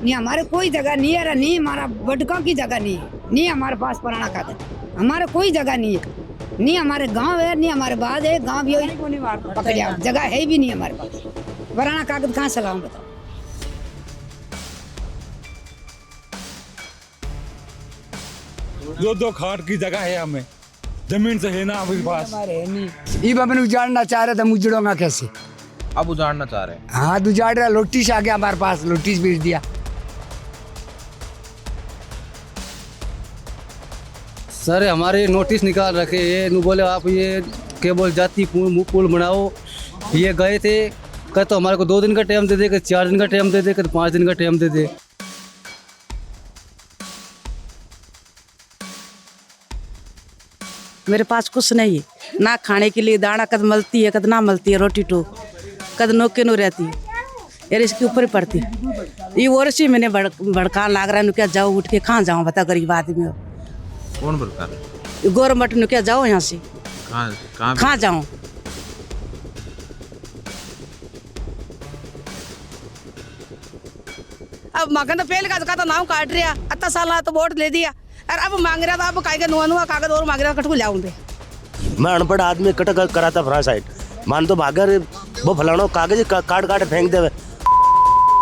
नहीं हमारे कोई जगह नहीं है, नहीं हमारा बटका की जगह नहीं है, नहीं हमारे पास पुराना कागज, हमारे कोई जगह नहीं है, नहीं हमारे गांव है, नहीं हमारे बाद है, गांव भी पकड़िया जगह है भी नहीं हमारे पास, पुराना कागज कहाँ से लाऊं बताओ। दो खाट की जगह है, हमें जमीन से है ना हमारे पास। ये अपन उजाड़ना चाह रहे थे, उजड़ूंगा कैसे? अब उजाड़ना चाह रहे हैं। हाँ उजाड़ रहा, नोटिस आ गया हमारे पास, नोटिस भेज दिया। सर हमारे नोटिस निकाल रखे ये नु बोले आप ये केवल जाति पुल बनाओ। ये गए थे, कह तो हमारे को 2 दिन का टाइम दे दे, कह 4 दिन का टाइम दे दे, कह 5 दिन का टाइम दे दे। मेरे पास कुछ नहीं है, ना खाने के लिए दाना कद मलती है, कद ना मलती है, रोटी टो कद नोके नो रहती है, यार इसके ऊपर ही पड़ती है। ये और सी मैंने भड़का लाग रहा है, क्या जाओ उठ के कहाँ जाऊँ बता, गरीब आदमी हो। कौन भड़का रहा है? गवर्नमेंट ने क्या जाओ यहाँ से, कहाँ जाऊँ? अब मांगा तो पहले का तो नाम काट रहा, इतना साल तो वोट दे दिया, और अब मांग रहा था, अब काहे नुआ कागज और मांग रहा, कटको लाऊं बे। मैं अनपढ़ आदमी कट कराता फ्रा साइड मान तो भागर वो फलाना कागज काट काट फेंक दे।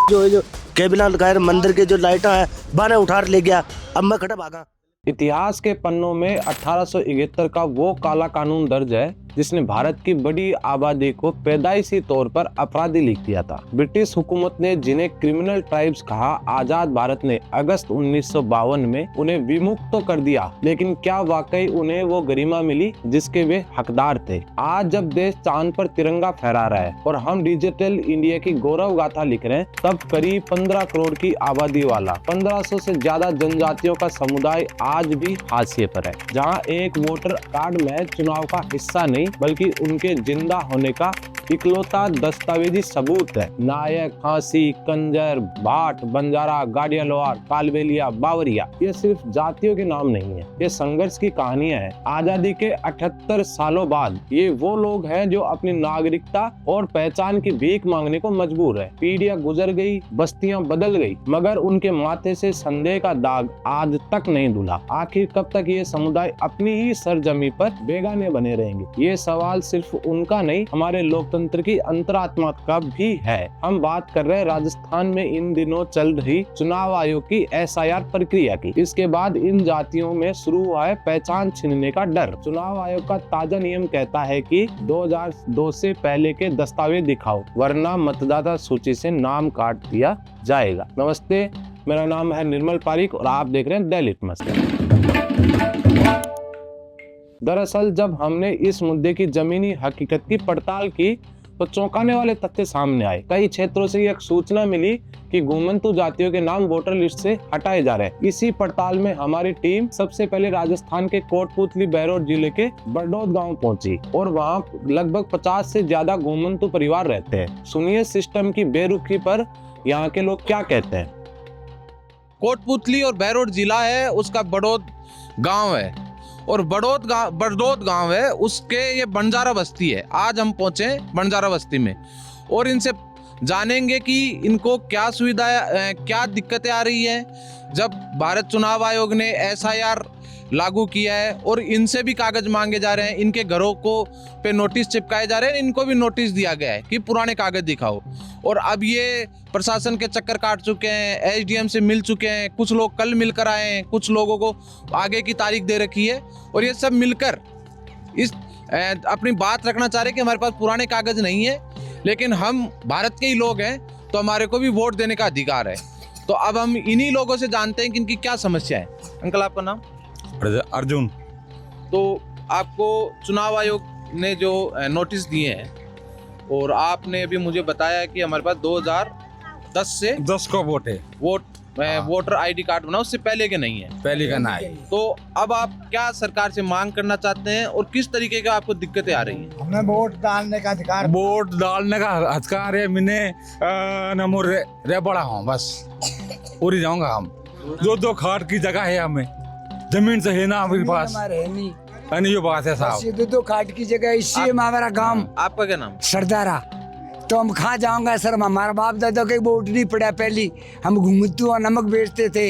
जो केबिला लगाए मंदिर के जो लाइटा है बाने उठार ले गया, अब मैं खड़ा भागा। इतिहास के पन्नों में 1871 का वो काला कानून दर्ज है जिसने भारत की बड़ी आबादी को पैदाइशी तौर पर अपराधी लिख दिया था। ब्रिटिश हुकूमत ने जिन्हें क्रिमिनल ट्राइब्स कहा, आजाद भारत ने अगस्त 1952 में उन्हें विमुक्त तो कर दिया, लेकिन क्या वाकई उन्हें वो गरिमा मिली जिसके वे हकदार थे? आज जब देश चांद पर तिरंगा फहरा रहा है और हम डिजिटल इंडिया की गौरव गाथा लिख रहे हैं, तब करीब 15 करोड़ की आबादी वाला 1500 से ज्यादा जनजातियों का समुदाय आज भी हाशिए पर है, जहाँ एक वोटर कार्ड में चुनाव का हिस्सा नहीं बल्कि उनके जिंदा होने का इकलौता दस्तावेजी सबूत है। नायक, खासी, कंजर, भाट, बंजारा, गाड़िया लोहार, कालबेलिया, बावरिया, ये सिर्फ जातियों के नाम नहीं है, ये संघर्ष की कहानियां हैं। आजादी के 78 सालों बाद ये वो लोग हैं जो अपनी नागरिकता और पहचान की भीख मांगने को मजबूर है। पीढ़ियां गुजर गई, बस्तियां बदल गई, मगर उनके माथे से संदेह का दाग आज तक नहीं धुला। आखिर कब तक ये समुदाय अपनी ही सरजमी पर बेगाने बने रहेंगे? ये सवाल सिर्फ उनका नहीं, हमारे लोकतंत्र की अंतरात्मा का भी है। हम बात कर रहे हैं राजस्थान में इन दिनों चल रही चुनाव आयोग की SIR प्रक्रिया की। इसके बाद इन जातियों में शुरू हुआ है पहचान छीनने का डर। चुनाव आयोग का ताजा नियम कहता है कि 2002 से पहले के दस्तावेज दिखाओ, वरना मतदाता सूची से नाम काट दिया जाएगा। नमस्ते, मेरा नाम है निर्मल पारिक और आप देख रहे हैं दैलिक मस्कर। दरअसल जब हमने इस मुद्दे की जमीनी हकीकत की पड़ताल की तो चौंकाने वाले तथ्य सामने आए। कई क्षेत्रों से एक सूचना मिली कि घुमंतु जातियों के नाम वोटर लिस्ट से हटाए जा रहे हैं। इसी पड़ताल में हमारी टीम सबसे पहले राजस्थान के कोटपुतली बहरौल जिले के बड़ौद गांव पहुंची और वहां लगभग 50 से ज्यादा घुमंतु परिवार रहते हैं। सुनिए सिस्टम की बेरुखी पर यहाँ के लोग क्या कहते हैं। कोटपुतली और बहरौल जिला है, उसका बड़ौद गांव है और बड़ौद गांव है, उसके ये बंजारा बस्ती है। आज हम पहुंचे बंजारा बस्ती में और इनसे जानेंगे कि इनको क्या सुविधाएं, क्या दिक्कतें आ रही हैं जब भारत चुनाव आयोग ने SIR लागू किया है और इनसे भी कागज मांगे जा रहे हैं। इनके घरों को पे नोटिस चिपकाए जा रहे हैं, इनको भी नोटिस दिया गया है कि पुराने कागज दिखाओ। और अब ये प्रशासन के चक्कर काट चुके हैं, SDM से मिल चुके हैं, कुछ लोग कल मिलकर आए हैं, कुछ लोगों को आगे की तारीख दे रखी है और ये सब मिलकर इस अपनी बात रखना चाह रहे हैं कि हमारे पास पुराने कागज नहीं है, लेकिन हम भारत के ही लोग हैं तो हमारे को भी वोट देने का अधिकार है। तो अब हम इन्हीं लोगों से जानते हैं कि इनकी क्या समस्या है। अंकल, आपका नाम? अर्जुन। तो आपको चुनाव आयोग ने जो नोटिस दिए हैं और आपने अभी मुझे बताया कि हमारे पास 2010 से 10 का वोट है, वोटर ID कार्ड बना, उससे पहले के नहीं है, पहले का ना है। तो अब आप क्या सरकार से मांग करना चाहते हैं और किस तरीके का आपको दिक्कतें आ रही हैं? हमें वोट डालने का अधिकार, वोट डालने का अधिकार है। मैंने नमो रे बड़ा हूँ, बस पूरी जाऊंगा। हम 2 खाट की जगह है, हमें जमीन से है ना हमारे पास, नहीं ये बात है साहब। 2 खाट की जगह, इसी हमारा गांव। आपका क्या नाम? सरदारा तो हम कहाँ जाऊंगा सर, हमारा बाप दादा के वोट नहीं पड़ा। पहली हम घूमते हुआ नमक बेचते थे,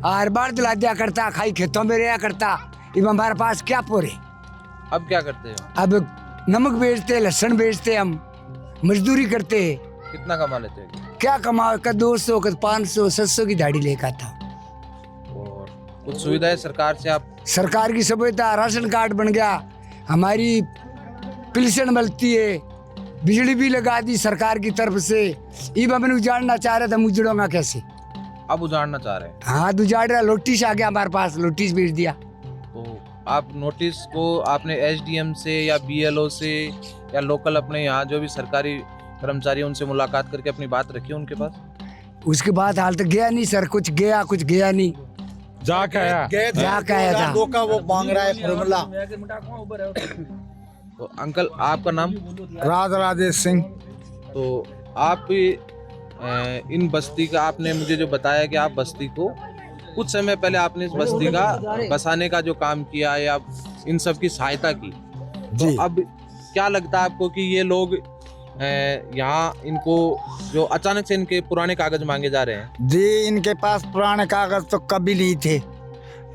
हर बार दिला दिया करता, खाई खेतों में रहा करता। अब हमारे पास क्या पूरे, अब क्या करते हो? अब नमक बेचते, लहसुन बेचते, हम मजदूरी करते। कितना कमा लेते हो? क्या कमा का 200 का 500 700 की दाढ़ी लेकर था। और कुछ सुविधाएं सरकार से आप? सरकार की सुविधा, राशन कार्ड बन गया, हमारी पेंशन मिलती है, बिजली भी लगा दी सरकार की तरफ से। ये मैंने उजाड़ना चाह रहा था, उजड़ूंगा कैसे? अब उजाड़ना चाह रहे हैं? हाँ उजाड़ रहा, नोटिस आ गया हमारे पास, नोटिस भेज दिया। तो आप नोटिस को आपने एसडीएम से या बीएलओ से या लोकल अपने यहाँ जो भी सरकारी कर्मचारी उनसे मुलाकात करके अपनी बात रखी उनके पास? उसके बाद हाल तक गया नहीं सर, कुछ गया नहीं। जाके आया था वो मांग रहा है फॉर्मूला। तो अंकल आपका नाम? राजेश सिंह। तो आप इन बस्ती का, आपने मुझे जो बताया कि आप बस्ती को कुछ समय पहले आपने इस बस्ती का बसाने का जो काम किया या इन सब की सहायता की, तो अब क्या लगता है आपको कि ये लोग यहाँ इनको जो अचानक से इनके पुराने कागज मांगे जा रहे हैं? जी इनके पास पुराने कागज तो कभी नहीं थे,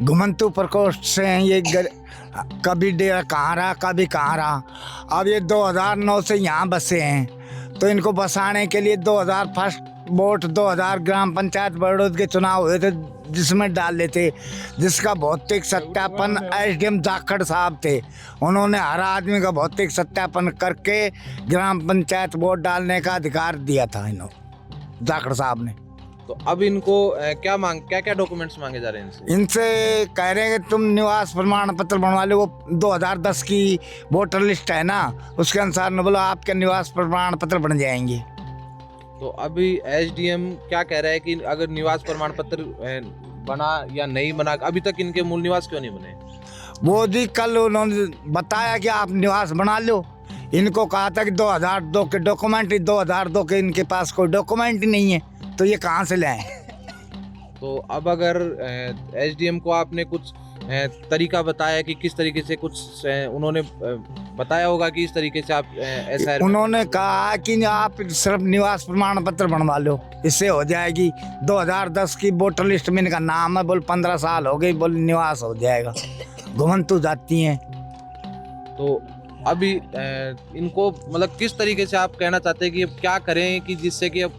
घुमंतु प्रकोष्ठ से हैं ये। कभी डेरा कहाँ रहा, कभी कहाँ रहा। अब ये 2009 से यहाँ बसे हैं, तो इनको बसाने के लिए 2000 फर्स्ट वोट 2000 ग्राम पंचायत बड़ौद के चुनाव हुए थे, जिसमें डाल लेते, जिसका भौतिक सत्यापन एसडीएम जाखड़ साहब थे। उन्होंने हर आदमी का भौतिक सत्यापन करके ग्राम पंचायत वोट डालने का अधिकार दिया था इन्होंने, जाखड़ साहब ने। तो अब इनको क्या डॉक्यूमेंट्स मांगे जा रहे हैं इनसे? इनसे कह रहे हैं कि तुम निवास प्रमाण पत्र बनवा लो। वो 2010 की वोटर लिस्ट है ना, उसके अनुसार ने बोला आपके निवास प्रमाण पत्र बन जाएंगे। तो अभी एसडीएम क्या कह रहा है कि अगर निवास प्रमाण पत्र बना या नहीं बना, अभी तक इनके मूल निवास क्यों नहीं बने? वो जी कल उन्होंने बताया कि आप निवास बना लो। इनको कहा था कि 2002 के डॉक्यूमेंट, 2002 के इनके पास कोई डॉक्यूमेंट ही नहीं है, तो ये कहाँ से लाएं? तो अब अगर एसडीएम को आपने कुछ तरीका बताया कि किस तरीके से, कुछ उन्होंने बताया होगा कि इस तरीके से आप ऐसा? उन्होंने कहा कि आप सिर्फ निवास प्रमाण पत्र बनवा लो, इससे हो जाएगी। 2010 की वोटर लिस्ट में इनका नाम है, बोल 15 साल हो गए, बोल निवास हो जाएगा। घुमंतु जाती हैं। तो अभी इनको मतलब किस तरीके से आप कहना चाहते हैं कि अब क्या करें कि जिससे कि अब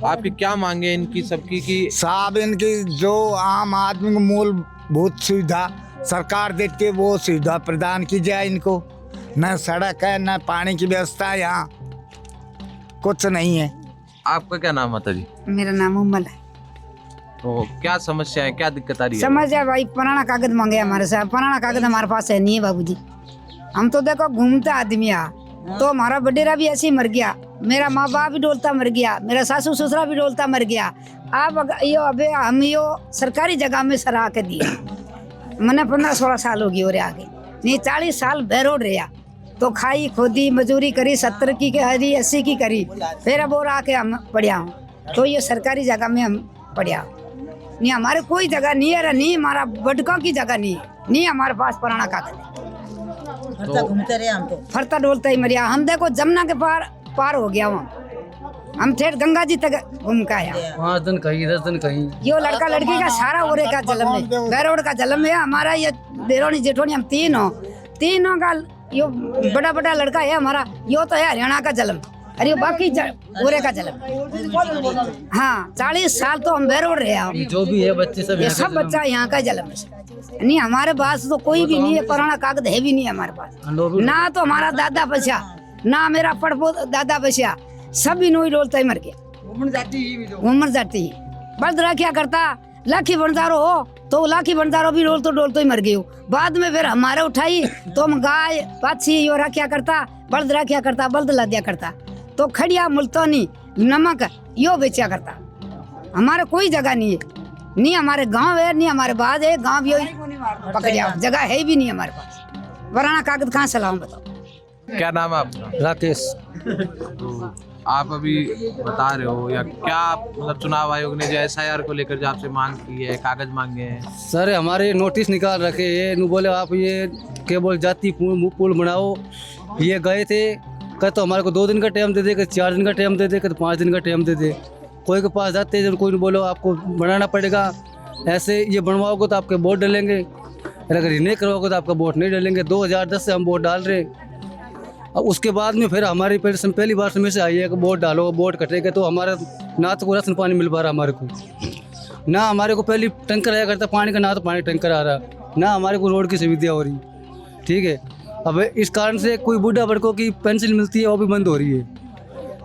आपकी क्या मांगे इनकी सबकी कि साहब इनकी जो आम आदमी को मूलभूत सुविधा सरकार देती है वो सुविधा प्रदान की जाए इनको। न सड़क है, न पानी की व्यवस्था है, यहाँ कुछ नहीं है। आपका क्या नाम माता जी? मेरा नाम उमल है। तो क्या समस्या है, क्या दिक्कत आ रही है? समस्या भाई पुराना कागज मांगे हमारे साथ, पुराना कागज हमारे पास है नहीं है बाबूजी। हम तो देखो घूमता आदमी आ, तो हमारा बडेरा भी ऐसे ही मर गया, मेरा माँ बाप भी डोलता मर गया, मेरा सासू ससुरा भी डोलता मर गया। अब यो अबे हम यो सरकारी जगह में सरा के दिया। मैंने 15-16 साल हो गई और आगे नहीं 40 साल बेरोड रहा, तो खाई खोदी मजदूरी करी, 70 की करी 80 की करी, फिर अब और आके हम पढ़िया हूँ। तो ये सरकारी जगह में हम पढ़िया नहीं, हमारे कोई जगह नहीं है, नहीं हमारा बटकों की जगह नहीं हमारे पास पुराना कागज है। घूमते रहे हम तो, फरता डोलता ही मरिया। हम देखो जमुना के पार हो गया वहाँ, हम ठेठ गंगा जी तक घूम के आया। 5 दिन कहीं 10 दिन कहीं। यो लड़का लड़की का सारा ओरे का जलम है, बैरोड का जलम है हमारा। ये देरोनी जेठोनी हम तीनों का यो बड़ा लड़का है हमारा। यो तो है हरियाणा का जलम, अरे यो बाकी ओरे का जलम। हाँ 40 साल तो हम बैरोड रहे हैं। जो भी है बच्चे सब, ये सब बच्चा यहाँ का जलम है। नहीं हमारे पास तो कोई भी नहीं है, पुराना कागज है भी नहीं हमारे पास। ना तो हमारा दादा बचा, ना मेरा पड़पो दादा बचा, सब इनो ही डोलता ही मर गया। उम्र जाती बल्द क्या करता, लाखी बंजारो हो तो लाखी बंजारो भी डोलतो ही मर गई। बाद में फिर हमारे उठाई तो हम गाय बाछी यो रखा करता, बल्द रखा करता, बल्द लादिया करता, तो खड़िया मुल्तानी नमक यो बेचा करता। हमारे कोई जगह नहीं है, नहीं हमारे गांव है, नहीं हमारे बाद है, गांव भी पकड़िया जगह है भी नहीं हमारे पास। पुराना कागज कहाँ से लाऊं बताओ? क्या नाम है आपका? राकेश। तो आप अभी बता रहे हो या क्या मतलब चुनाव आयोग ने जो SIR को लेकर जो आपसे मांग की है, कागज मांगे हैं? सर हमारे नोटिस निकाल रखे ये, नु बोले आप ये केवल जाति पुल बनाओ। ये गए थे, कहे तो हमारे को 2 दिन का टाइम दे दे, कभी 4 दिन का टाइम दे दे, कभी 5 दिन का टाइम दे दे। कोई के पास जाते हैं, कोई ने बोलो आपको बनाना पड़ेगा, ऐसे ये बनवाओगे तो आपके वोट डलेंगे, अगर ये नहीं करवाओगे तो आपका वोट नहीं डलेंगे। 2010 से हम वोट डाल रहे हैं। अब उसके बाद में फिर हमारी पहली बार समय से आई है कि वोट डालो, वोट कटेगा, तो हमारा ना तो राशन पानी मिल पा रहा हमारे को, ना हमारे को पहले टैंकर आया करता पानी का, ना तो पानी टैंकर आ रहा, ना हमारे को रोड की सुविधा हो रही। ठीक है, अब इस कारण से कोई बूढ़ा बड़कों की पेंशन मिलती है वो भी बंद हो रही है।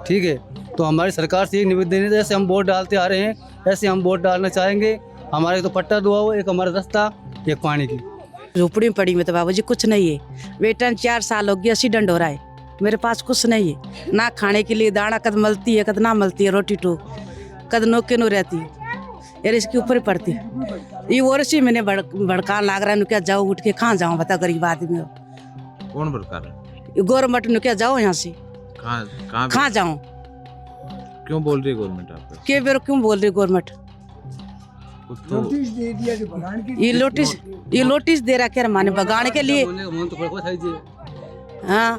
ठीक है, तो हमारी सरकार से एक निवेदन है, जैसे हम वोट डालते आ रहे हैं ऐसे हम वोट डालना चाहेंगे। हमारे तो पट्टा दुआ हो, एक हमारा रास्ता, एक पानी की। झोपड़ी में पड़ी में तो बाबूजी कुछ नहीं है। बेटा 4 साल हो गया एक्सीडेंट हो रहा है, मेरे पास कुछ नहीं है, ना खाने के लिए दाना कद मिलती है कद ना मिलती है, रोटी टू कद नोके नो रहती है, यार इसके ऊपर ही पड़ती ये वर्षी मैंने भड़का लाग रहा है। क्या जाओ उठ के कहाँ जाऊँ बता, गरीब आदमी हो। कौन भड़का रहा है? गवर्नमेंट ने क्या जाओ यहाँ से, कहाँ जाऊँ? क्यों बोल रही है गवर्नमेंट आपको? के बेर क्यों बोल रही गवर्नमेंट? ये नोटिस दे रहा क्या माने बगाने के लिए? हाँ,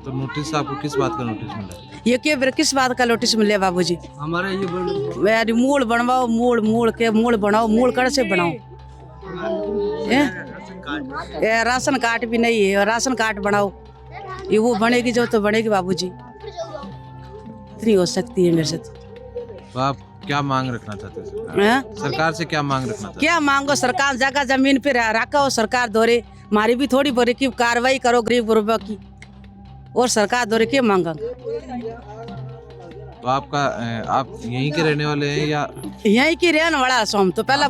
तो नोटिस आपको किस बात का नोटिस मिला? ये के बेर किस बात का नोटिस मिले बाबूजी? हमारे ये मूल बनवाओ, मूल के मूल बनाओ, मूल कर से बनाओ। राशन कार्ड भी नहीं है, राशन कार्ड बनाओ, ये वो बनेगी जो तो बनेगी बाबूजी, इतनी हो सकती है मेरे से। तो आप क्या मांग रखना चाहते हैं सरकार से? क्या मांग रखना चाहते? क्या मांगो? सरकार जगह जमीन पे रखो, सरकार दौरे मारी भी थोड़ी बोरी की कार्रवाई करो गरीब गुरबा की, और सरकार दौरे क्या मांगा? तो आपका आप यहीं के रहने वाले हैं या? यहीं की रहने वाला सोम तो पहला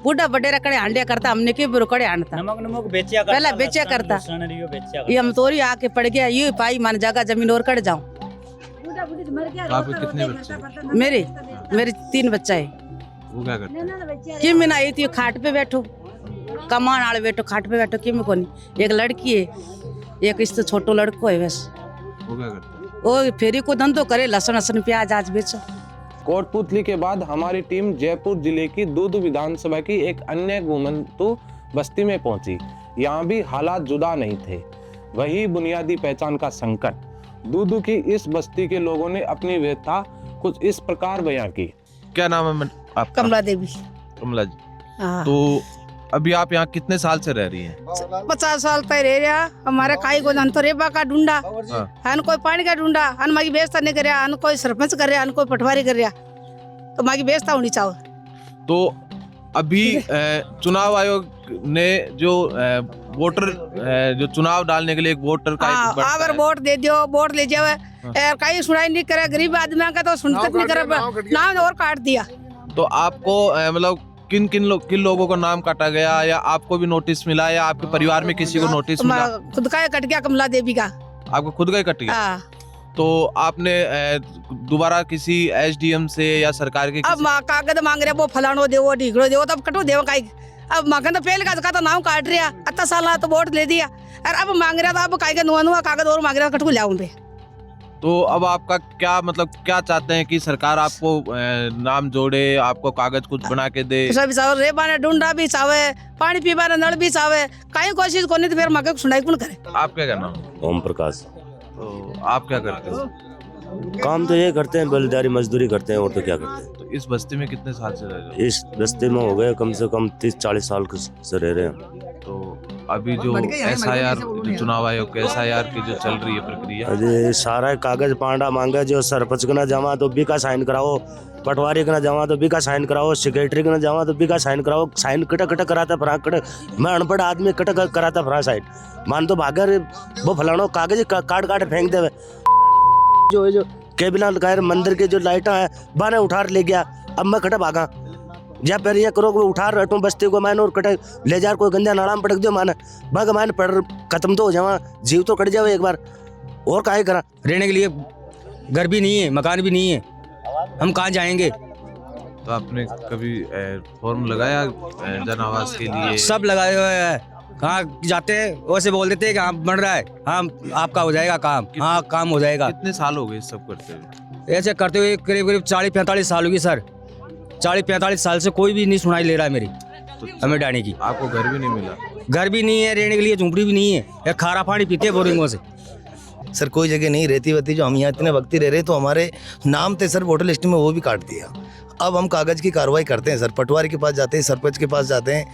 बूढ़ा बडेरा कड़े हांडिया करता, हमने के बुरो कड़े हांडता, पहला बेचा करता। ये हम तोरी आके पड़ गया, ये पाई मान जगह जमीन और कड़ जाऊं। आपके कितने बच्चे हैं? मेरे 3 बच्चा है। वो क्या करते हैं? कि मैं आई थी खाट पे बैठो, कमान आले बैठो, खाट पे बैठो, कि मैं कोनी। एक लड़की है, एक इससे छोटो लड़को है बस। वो क्या करते हैं? वो फेरी को धंधो करे, लहसुन लहसुन प्याज आज बेचो। कोटपुतली के बाद हमारी टीम जयपुर जिले की दूदू विधानसभा की एक अन्य घुमंतु बस्ती में पहुंची। यहाँ भी हालात जुदा नहीं थे, वही बुनियादी पहचान का संकट। दूदू की इस बस्ती के लोगों ने अपनी व्यथा कुछ इस प्रकार बयां की। क्या नाम है आपका? कमला देवी। कमला जी, तो अभी आप यहाँ कितने साल से रह रही हैं? 50 साल तक रह रहा। हमारे खाई को तो रेबा का ढूंढा, हन कोई पानी का ढूंढा, हन मागी बेचता नहीं कर रहा, हन कोई सरपंच कर रहा, हन कोई पटवारी कर रहा, तो मागी बेचता होनी चाहिए। तो अभी चुनाव आयोग ने जो वोटर जो चुनाव डालने के लिए एक वोटर का अगर वोट दे दियो, वोट ले जावे, कहीं सुनाई नहीं करे, गरीब आदमी का तो सुनता नहीं करे, नाम और काट दिया। तो आपको मतलब किन लोगों को नाम काटा गया, या आपको भी नोटिस मिला, या आपके परिवार में किसी को नोटिस मिला? खुद का कट गया, कमला देवी का। आपको खुद का ही कट गया? तो आपने दोबारा किसी एसडीएम से या सरकार के अब कागज मांग रहे, वो फलानो देवो ढीकड़ो देवो, तब कटो देवो काई। अब मांगे तो पहले का तो नाम काट रहा, इतना साल तो वोट ले दिया, और अब मांग रहा था, अब काई का नुआ कागज और मांग रहा, कटको लाऊं पे। तो अब आपका क्या मतलब क्या चाहते हैं कि सरकार आपको नाम जोड़े, आपको कागज कुछ बना के दे? सब चाहे रेबा ने ढूंढा भी चाहे, पानी पीवा ने नल भी चाहे, कहीं कोशिश को नहीं तो फिर मांगे सुनाई कौन करे? आप क्या करना? ओम प्रकाश। तो आप क्या करते हो? काम तो ये करते हैं, बेलदारी मजदूरी करते हैं, और तो क्या करते हैं। तो इस बस्ती में कितने साल से रह रहे हो? इस बस्ती में हो गए कम से कम 30-40 साल से रह रहे हैं। तो अभी जो SIR जो चुनाव आयोग के SIR की जो चल रही है प्रक्रिया, अरे सारा कागज पांडा मांगा, जो सरपंच का ना जमा तो भी का साइन कराओ, पटवारी का ना जमा तो भी का साइन कराओ, सेक्रेटरी का ना जमा तो भी का साइन कराओ, साइन कटा कटा कराता फरा कट। मैं अनपढ़ आदमी कटा कराता फरा साइन मान तो भागर वो फलानो कागज काट काट फेंक देवे। जो केबिला मंदिर के जो लाइटा है बाने उठार ले गया, अब मैं कटा भागा या फिर ये करो उठार रटो बस्ती को मैंने और कटे ले जा, कोई गंजा नाला में पटक दो माने भाग, मैंने पड़ खत्म तो हो जावा, जीव तो कट जावे एक बार, और काहे करा। रहने के लिए घर भी नहीं है, मकान भी नहीं है, हम कहाँ जाएंगे? तो आपने कभी फॉर्म लगाया जन आवास के लिए? सब लगाए हुए हैं, कहाँ जाते हैं वैसे बोल देते हैं कि हाँ बन रहा है, हाँ आपका हो जाएगा काम, हाँ काम हो जाएगा। कितने साल हो गए इस सब करते हुए? ऐसे करते हुए करीब 40-45 साल होगी सर। 40-45 साल से कोई भी नहीं सुनाई ले रहा है मेरी हमें डाने की। आपको घर भी नहीं मिला? घर भी नहीं है, रहने के लिए झुंपड़ी भी नहीं है, खारा पानी पीते हैं बोरिंगों से। सर कोई जगह नहीं रहती वती, जो हम यहाँ इतने वक्ती रह रहे तो हमारे नाम थे सर वोटर लिस्ट में, वो भी काट दिया। अब हम कागज़ की कार्रवाई करते हैं सर, पटवारी के पास जाते हैं, सरपंच के पास जाते हैं,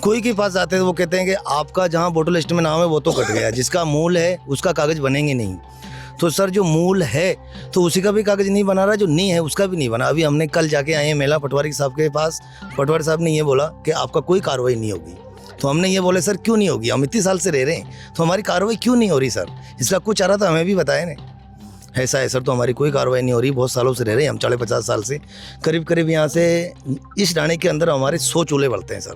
कोई के पास जाते हैं तो वो कहते हैं कि आपका जहाँ वोटर लिस्ट में नाम है वो तो कट गया, जिसका मूल है उसका कागज़ बनेंगे नहीं। तो सर जो मूल है तो उसी का भी कागज़ नहीं बना रहा, जो नहीं है उसका भी नहीं बना। अभी हमने कल जाके आए हैं मेला पटवारी साहब के पास, पटवारी साहब ने ये बोला कि आपका कोई कार्रवाई नहीं होगी। तो हमने ये बोले सर क्यों नहीं होगी, हम इतने साल से रह रहे हैं तो हमारी कार्रवाई क्यों नहीं हो रही सर, इसका कुछ आ रहा था हमें भी बताया नहीं। ऐसा है सर, तो हमारी कोई कार्रवाई नहीं हो रही, बहुत सालों से रह रहे हैं हम, 40-50 साल से करीब करीब यहाँ से इस डाणे के अंदर हमारे 100 चूल्हे बढ़ते हैं सर,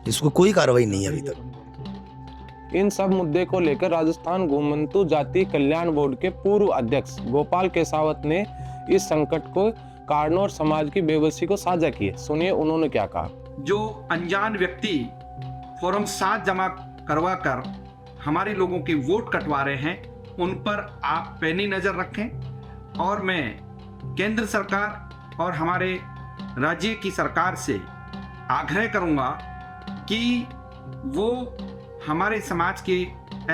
इसको कोई कार्रवाई नहीं है अभी तक। इन सब मुद्दे को लेकर राजस्थान घुमंतु जाति कल्याण बोर्ड के पूर्व अध्यक्ष गोपाल केसावत ने इस संकट को कारणों और समाज की बेबसी को साझा किए। सुनिए उन्होंने क्या कहा। जो अनजान व्यक्ति फॉर्म 7 जमा करवा कर हमारे लोगों के वोट कटवा रहे हैं, उन पर आप पैनी नज़र रखें। और मैं केंद्र सरकार और हमारे राज्य की सरकार से आग्रह करूंगा कि वो हमारे समाज के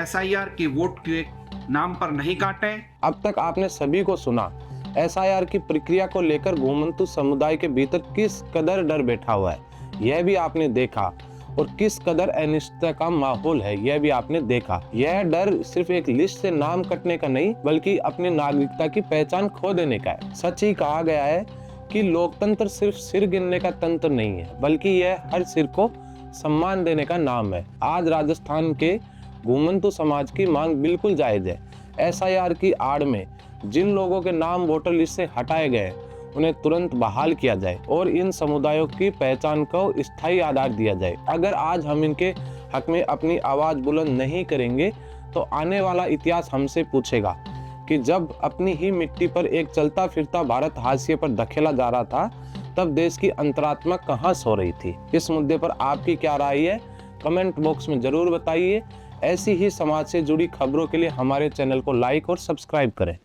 SIR के वोट के नाम पर नहीं काटें। अब तक आपने सभी को सुना, SIR की प्रक्रिया को लेकर घुमंतु समुदाय के भीतर किस कदर डर बैठा हुआ है, यह भी आपने देखा, और किस कदर अनिश्चितता का माहौल है यह भी आपने देखा। यह डर सिर्फ एक लिस्ट से नाम कटने का नहीं, बल्कि अपनी नागरिकता की पहचान खो देने का है। सच ही कहा गया है कि लोकतंत्र सिर्फ सिर गिनने का तंत्र नहीं है, बल्कि यह हर सिर को सम्मान देने का नाम है। आज राजस्थान के घुमंतु समाज की मांग बिल्कुल जायज है। SIR की आड़ में जिन लोगों के नाम वोटर लिस्ट से हटाए गए उन्हें तुरंत बहाल किया जाए और इन समुदायों की पहचान को स्थायी आधार दिया जाए। अगर आज हम इनके हक में अपनी आवाज़ बुलंद नहीं करेंगे तो आने वाला इतिहास हमसे पूछेगा कि जब अपनी ही मिट्टी पर एक चलता फिरता भारत हाशिए पर धकेला जा रहा था, तब देश की अंतरात्मा कहाँ सो रही थी। इस मुद्दे पर आपकी क्या राय है, कमेंट बॉक्स में ज़रूर बताइए। ऐसी ही समाज से जुड़ी खबरों के लिए हमारे चैनल को लाइक और सब्सक्राइब करें।